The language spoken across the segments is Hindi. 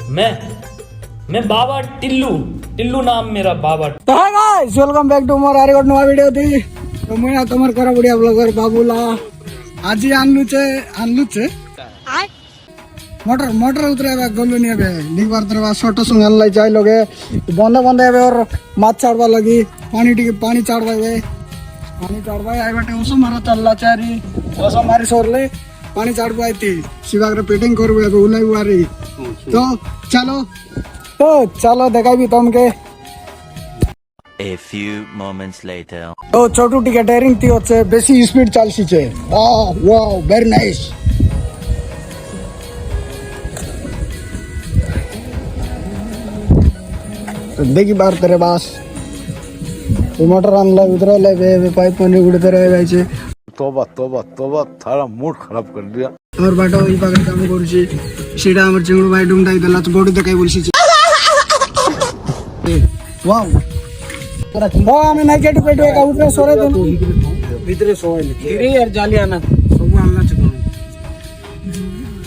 मैं बाबा टिल्लू नाम मेरा बाबा। तो hi guys, welcome back to मोर आरी नवा वीडियो थी। तो मैं तुम्हार करा बढ़िया ब्लॉगर बाबूला आज आनलू छे मोटर उतरे गलू नहीं बे दी बार तरह छोटो संग लाई जाय लोगे बंदा बे और माछ चाड़वा लगी पानी चाड़वा आई बटे उसो मारा चलला चारी उसो मारी सोरले पानी चाड़वा आई थी शिवाग्र पेटिंग करबे बे उलाई वारी। तो चलो देखाई भी तुमके। A few moments later. तो छोटू टिके डेयरिंग थी होचे बेसी स्पीड चालसी छे। Wow very nice. तो देखी बार तेरे पास मोटर आनला उतरले बे पाइप पानी उड़ते रहे भाई छे। तोबा थारा मूड खराब कर दिया। और बाटो ई पागल काम करछि सीडा हमर चिंगुड़ भाई डुमडाई देला बॉडी देखाई बोलछि छे। वाओ हमें नहीं केटू पेटू का ऊपर सोरे दे भीतरे सोइल धीरे यार जाली आना सब आना छ कोन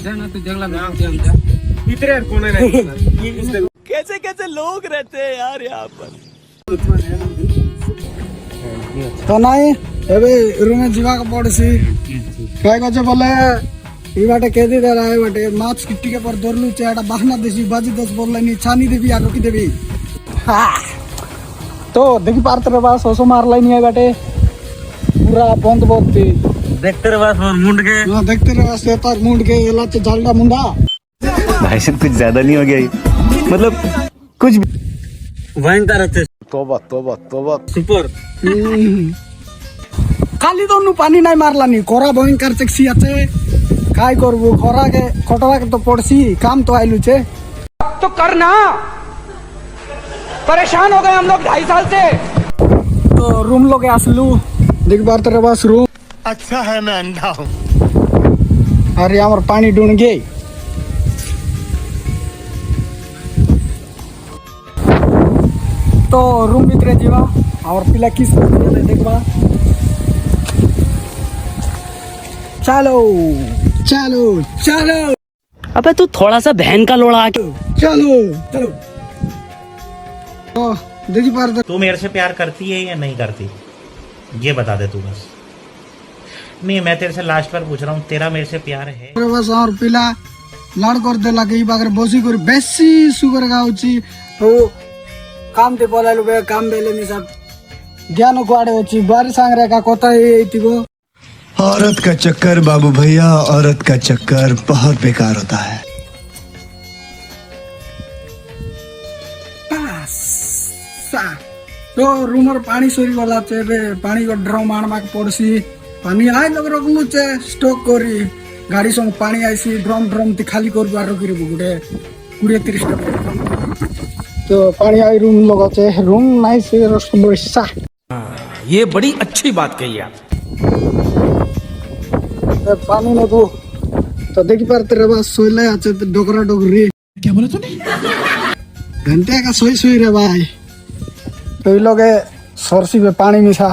देना तो जंगला में जा भीतरे यार कोने नहीं कैसे लोग रहते हैं यार यहाँ पर। तो नहीं एबे रूम में जीवा का पड़सी काय कछ बोले ई बाटे केदी दे रहा है बाटे माछ किट्टी के पर दरलू चेड़ा बहाना देसी बाजी 10 बोलले नी छानी देबी या रोकी देबी। हां तो देखी पार तेरे पास सोसो मार लाई नहीं है बेटे पूरा बंद बोलती देखते रहे बस मुंड के। हां देखते रहे बस ये पर मुंड के एला च झालडा मुंडा भाई साहब कुछ ज्यादा नहीं हो गया ये? मतलब कुछ भयंकर रहते। तोबा सुपर खाली तो नु पानी नहीं मारला नी कोरा भयंकर सेक्सी आछे काय करबो खरा के खटरा के तो पड़सी काम तो आइलु छे तो करना परेशान हो गए हम लोग 2.5 साल से। तो रूम लोगे आसलू देख बार तेरे पास रूम अच्छा है मैं अंधा हूँ। अरे हमर पानी ढूंढ गई तो रूम भीतर जीवा और पिला किस देखबा। चलो अबे तू थोड़ा सा बहन का लोड़ा आके चलो तो देखी पार तू मेरे से प्यार करती है या नहीं करती ये बता दे तू बस। नहीं मैं तेरे से लास्ट बार पूछ रहा हूँ तेरा मेरे से प्यार है। बस और पिला लाड कर दे लगे बागर बसी कर बेसी सुगर गाउची तो काम ते बोलालु बे काम बेले नि सब ज्ञान कोआडे होची बारी सांगरे का कोता एतिबो। औरत का चक्कर बाबू भैया औरत का चक्कर बहुत बेकार होता है। तो रूमर पानी सोरी वाला छे बे पानी को ड्रम आनमा के पड़सी पानी आइ लग रखनु छे स्टॉक करी गाड़ी संग पानी आइसी ड्रम ती खाली करबा रखि रे गुडे 20-30 टका तो पानी आई रूम लगा छे रूम नाइस रसबसा। ये बड़ी अच्छी बात कही आप। पानी में तो देखी पार तेरे पास सोइले आछे तो डोकरा डोकरी क्या बोला तूने घंटे का सोई रे भाई। तो ई लोगे सरसी पे पानी मिसा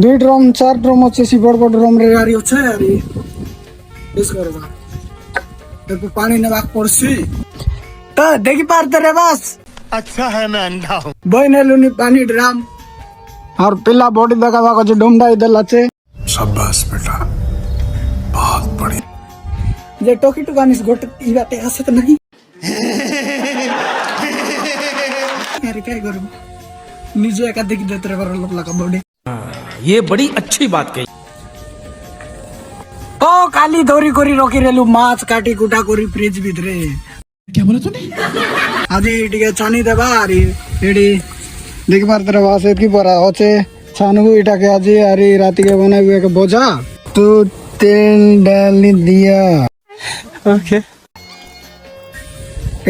2 ड्रम 4 ड्रम अच्छे सी बड़ ड्रम रे यारी अच्छे यारी इस करबा तो पानी ने बाक पड़सी तो देखी पार तेरे पास अच्छा है मैं अंधा हूँ। बहने लुनी पानी ड्राम और पिला बॉडी देखावा को जो डुमडाई देला छे। शाबाश बेटा बहुत बढ़िया। जे टोकी टुकानिस गोट ई बाटे हसत नहीं यार क्या करूं निजे का देख देते रे लोग लगा बॉडी। ये बड़ी अच्छी बात कही। तो काली धोरी कोरी रोकी रेलु माछ काटी कुटा कोरी फ्रिज भीतरे क्या बोला तूने आज इटिके छानी देबा आरी एडी देख बार तेरे वास एतकी परा होचे छानबु इटा के आज आरी राती के बनाई हुए के बोझा तो तेल डाल दिया। ओके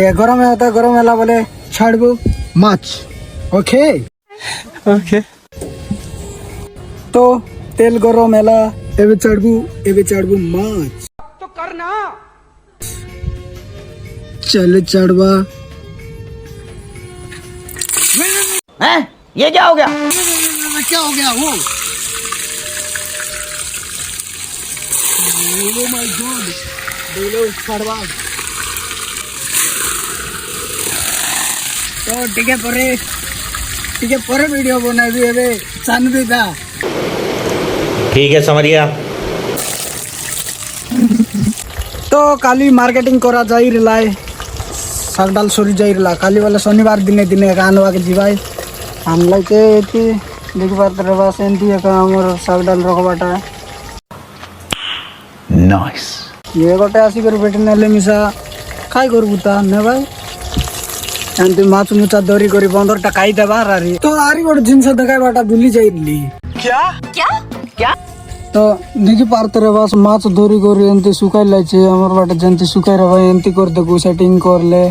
ये गरम है होता गरम है बोले छाड़बू माछ ओके तो तेल गरम है एबे चढ़बू माछ तो करना चल चढ़वा। हैं ये क्या हो गया वो Oh my God! Dilo, sarwa. तो टिके परे वीडियो बनाबी एबे जानबी था ठीक है समझ गया। तो काली मार्केटिंग करा जाई रिलाय सागडाल सरी जाई रिला काली वाला शनिवार दिने दिने आनवा के जीवाई हमला के एती देखि पारत रे बास एंती का हमर सागडाल रखबाटा नाइस ये गोटे आसी कर बेटे नेले मिसा काय करबुता ने भाई एंती माछ मुचा दरी करी 15 टा काई देबा रारी तो आरी गोटे जिंस देखाय बाटा भूली जाईली तो देखि पारत रे बास माछ दरी करी एंती सुकाई लाइछे हमर बाटे जंती सुकाई रे भाई एंती कर देखु सेटिंग करले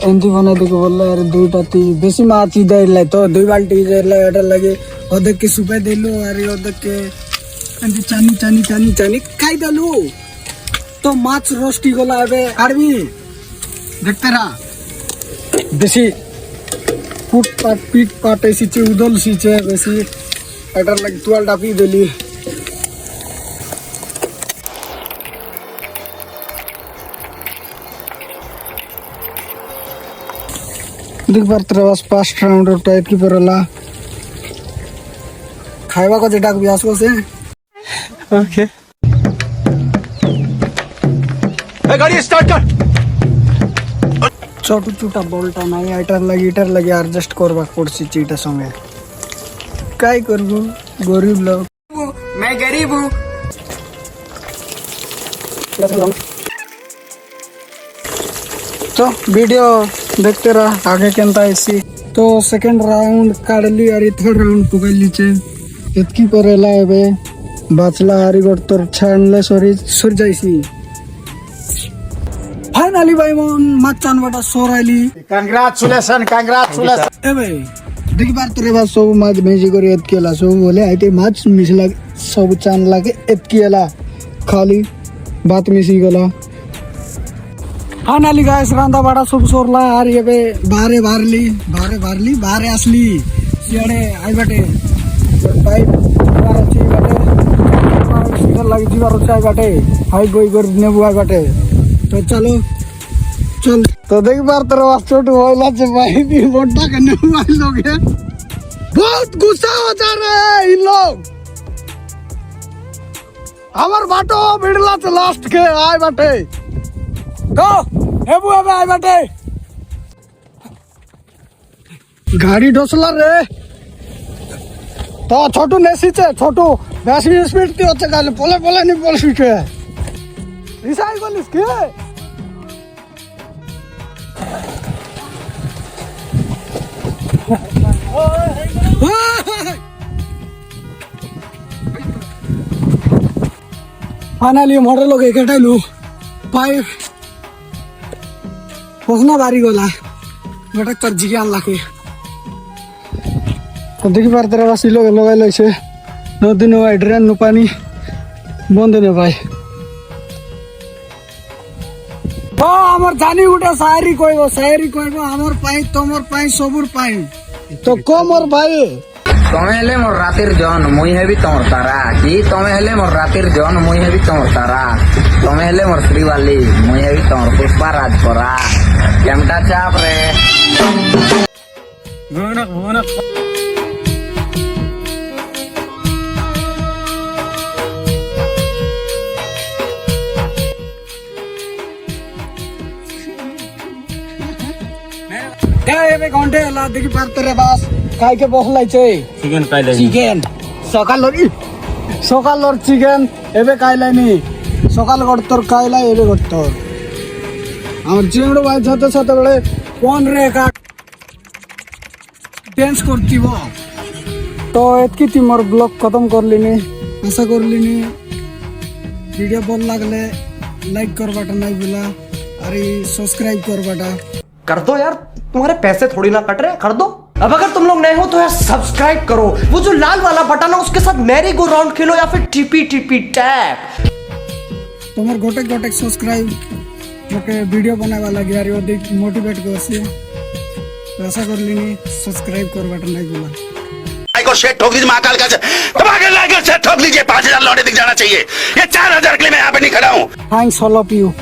एंती बना देखो बोलले अरे दुईटा ती बेसी माछ देले तो दुई बाल्टी देले एटा लगे ओदे के सुकाई देलु अरे ओदे के एंती चानी खाई देलु तो माछ रोस्टी गोला एबे आरबी देखते रहा बेसी पीट पाट ऐसी चे उदल सी चे बेसी एटा लगे 12 टा पी देली देख पारत रे बस 5 राउंड टाइप की परला खाइबा को जेटा भी आसो से ओके गाड़ी स्टार्ट कर। छोटू छोटा बोल्टा नहीं इटर लगी एडजस्ट करबा पड़सी चीटा संगे काय करबू गरीब लोग मैं गरीब हूं तो वीडियो देखते रहा आगे केनता ऐसी तो सेकंड राउंड काढली अरे थर्ड राउंड पुगली छे एतकी परेला एबे बाचला हारी गोट तोर छाणले सरी सुर जाईसी फाइनली भाई मन माचान बटा सोराली कांग्रेचुलेशन ए भाई देखि पार तोरे बा सब माछ भेजी करी एतकेला सब बोले आइते माछ मिसला सब चान लागे एतकेला खाली बात मिसी गला फाइनली गाइस रांदा बड़ा सब सोरला आर एबे बारे असली सियाड़े आई बटे पाइप बारे ची बटे सिगर लगी जीवा रोचाई बटे हाई गोई कर नेबु आई बटे तो चल तो देख बार तेरा छोटू होइला से भाई भी मोटा करने वाले लोग हैं बहुत गुस्सा हो जा रहे हैं इन लोग हमार बाटो मिडला से लास्ट के आए बटे गो हेबू अबे आए बटे गाड़ी ढोसला रे तो छोटू नेसी छे छोटू 80 स्पीड ती होचे गाले पोले नहीं बोल सीखे रिसाई बोलिस के फाइनली मोटर लोग एकटाइलु पाइप पोसना बारी गला बेटा चर्जी के आन लाके तो देखि पार तेरा वासी लोग लगाई लैसे नदी न ड्रेन नु पानी बंद ने भाई ओ हमर जानी गुटे शायरी कहबो हमर पाई तमर पाई सबुर पाई तो कोमर भाई तमे हेले मोर रातिर जन मुई हेबी तमर तारा कि तमे हेले मोर रातिर जन मुई हेबी तमर तारा तमे हेले मोर श्रीवाली मुई हेबी तमर पुष्पा राजपरा केमटा चाप रे भुवनक क्या एबे घंटे ला देखि पार तेरे बास काय के बसलाई छे चिकेन सकालर चिकेन एबे कायलानी सकाल गडतर कायला एबे गडतर हमर चिंगड़ो भाई छते बेले कोन रे का डांस करतीबो तो एतकी ती मोर ब्लॉग खत्म करलिनी आशा करलिनी वीडियो भल लागले लाइक करबाटा नहीं भूला अरे सब्सक्राइब करबाटा कर दो यार, तुम्हारे पैसे थोड़ी ना कट रहे, कर दो। अब अगर तुम लोग नए हो तो यार सब्सक्राइब करो, वो जो लाल वाला बटन है उसके साथ मैरी गो राउंड खेलो या फिर टीपी टैप। तुम्हारे गोटे सब्सक्राइब गोटे वीडियो बनावा लगे यार वो देख मोटिवेट करसी ऐसा कर लेनी सब्सक्राइब कर बटन नहीं भूला को शेट ठोक दीजिए महाकाल का दबाकर लाकर शेट ठोक लीजिए 5000 लौटे दिख जाना चाहिए। ये 4000 के लिए मैं यहाँ पे नहीं खड़ा हूँ। Thanks all of you.